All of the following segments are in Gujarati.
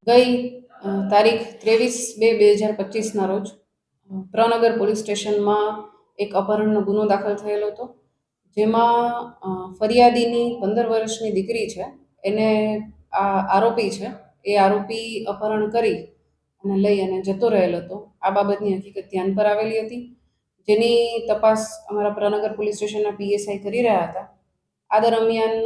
ગઈ તારીખ 23/2/2025ના રોજ પ્રનગર પોલીસ સ્ટેશનમાં એક અપહરણનો ગુનો દાખલ થયેલો હતો, જેમાં ફરિયાદીની 15 વર્ષની દીકરી છે, એને આ આરોપી છે એ આરોપી અપહરણ કરી અને લઈ અને જતો રહેલો હતો. આ બાબતની હકીકત ધ્યાન પર આવેલી હતી, જેની તપાસ અમારા પ્રનગર પોલીસ સ્ટેશનના પીએસઆઈ કરી રહ્યા હતા. આ દરમિયાન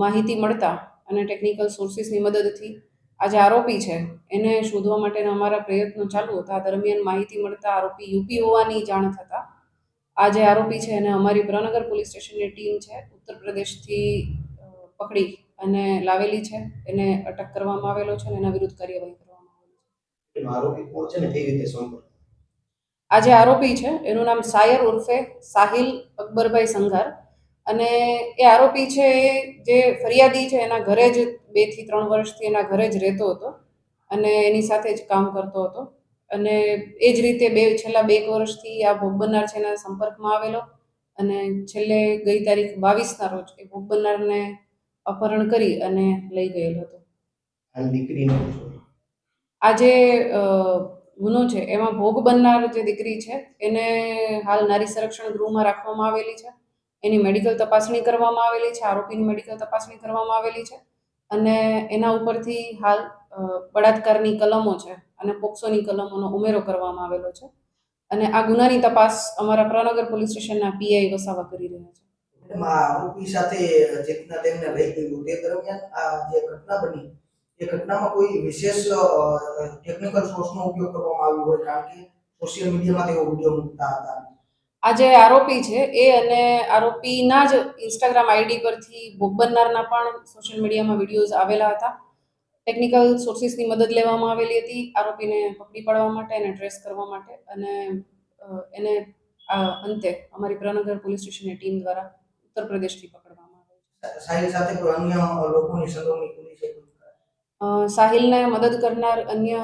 માહિતી મળતા અને ટેકનિકલ સોર્સિસની મદદથી આ જે આરોપી છે એને શોધવા માટેના અમારા પ્રયત્નો ચાલુ હતા. આ દરમિયાન માહિતી મળતા આરોપી યુપી હોવાની જાણ થતાં આ જે આરોપી છે એને અમારી પ્રનગર પોલીસ સ્ટેશનની ટીમ છે ઉત્તર પ્રદેશથી પકડી અને લાવેલી છે. એને અટક કરવામાં આવેલો છે અને એના વિરુદ્ધ કાર્યવાહી કરવામાં આવેલી છે. આ જે આરોપી છે એનું નામ સાયર ઉર્ફે સાહિલ અકબરભાઈ સંઘાર, અને એ આરોપી છે એ જે ફરિયાદી છે એના ઘરે જ 2 થી 3 વર્ષથી એના ઘરે જ રહેતો હતો અને એની સાથે જ કામ કરતો હતો. અને એ જ રીતે છેલ્લા 2 વર્ષથી આ ભોગ બનનાર છે એના સંપર્કમાં આવેલો અને છેલ્લે ગઈ તારીખ 22ના રોજ એ ભોગ બનનારને અપહરણ કરી અને લઈ ગયેલો હતો. આ જે ગુનો છે એમાં ભોગ બનનાર જે દીકરી છે એને હાલ નારી સંરક્ષણ ગૃહમાં રાખવામાં આવેલી છે. એની મેડિકલ તપાસણી કરવામાં આવેલી છે, આરોપીની મેડિકલ તપાસણી કરવામાં આવેલી છે અને એના ઉપરથી હાલ બળાત્કારની કલમો છે અને પોક્સોની કલમોનો ઉમેરો કરવામાં આવેલો છે. અને આ ગુનાની તપાસ અમારા પ્રનગર પોલીસ સ્ટેશનના પીઆઈ વસાવા કરી રહ્યા છે. આરોપી સાથે જે રીતના તેમને લઈ ગયું તે દરમિયાન આ જે ઘટના બની એ ઘટનામાં કોઈ વિશેષ ટેકનિકલ સોર્સનો ઉપયોગ કરવામાં આવ્યો હોય, કારણ કે સોશિયલ મીડિયામાં તેઓ વિડીયો મૂકતા હતા. આ જે આરોપી છે એ અને આરોપીના જ ઇન્સ્ટાગ્રામ આઈડી પરથી ભોગ બનનારના પણ સોશિયલ મીડિયામાં વિડીયોઝ આવેલા હતા. ટેકનિકલ સોર્સિસની મદદ લેવામાં આવેલી હતી આરોપીને પકડી પાડવા માટે અને ટ્રેસ કરવા માટે, અને એને અંતે અમારી પ્રનગર પોલીસ સ્ટેશનની ટીમ દ્વારા ઉત્તર પ્રદેશથી પકડવામાં આવે છે. સાહિલ સાથે કોઈ અન્ય લોકોની સંડોવણી ખુલી છે? સાહિલને મદદ કરનાર અન્ય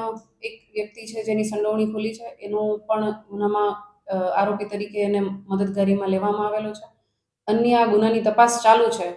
એક વ્યક્તિ છે જેની સંડોવણી ખુલી છે, એનું પણ ગુનામાં આરોપી તરીકે એને મદદગારીમાં લેવામાં આવેલો છે. અન્ય આ ગુનાની તપાસ ચાલુ છે